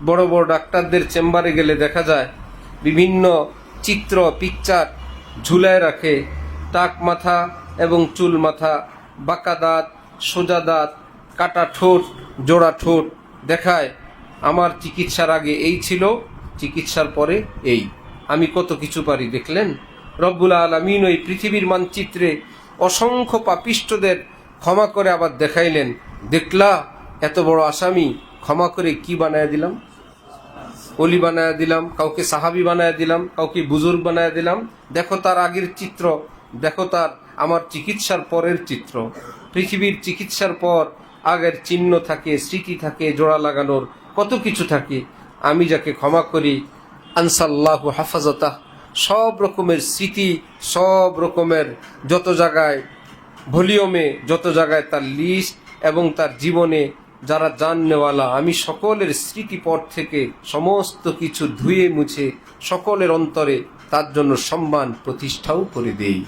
বড় বড় ডাক্তারদের চেম্বারে গেলে দেখা যায় বিভিন্ন চিত্র পিকচার ঝুলায় রাখে, টাক মাথা এবং চুল মাথা, বাঁকা দাঁত, সোজা দাঁত, কাটা ঠোঁট, জোড়া ঠোঁট দেখায়। আমার চিকিৎসার আগে এই ছিল, চিকিৎসার পরে এই। আমি কত কিছু পারি দেখলেন। রব্বুল আলামিন ওই পৃথিবীর মানচিত্রে অসংখ্য পাপিষ্ঠদের ক্ষমা করে আবার দেখাইলেন, দেখলা এত বড় আসামি, ক্ষমা করে কি বানায় দিলাম, অলি বানায় দিলাম, কাউকে সাহাবি বানায় দিলাম, কাউকে বুজুর্গ বানায় দিলাম। দেখো তার আগের চিত্র, দেখো তার আমার চিকিৎসার পরের চিত্র। পৃথিবীর চিকিৎসার পর আগের চিহ্ন থাকে, স্মৃতি থাকে, জোড়া লাগানোর কত কিছু থাকে। আমি যাকে ক্ষমা করি, আনসাল্লাহু হাফাজতাহ, সব রকমের স্মৃতি, সব রকমের যত জায়গায় ভলিউমে, যত জায়গায় তার লিস্ট এবং তার জীবনে যারা জাননেওয়ালা, আমি সকলের স্মৃতিপট থেকে সমস্ত কিছু ধুয়ে মুছে সকলের অন্তরে তার জন্য সম্মান প্রতিষ্ঠাও করে দেই।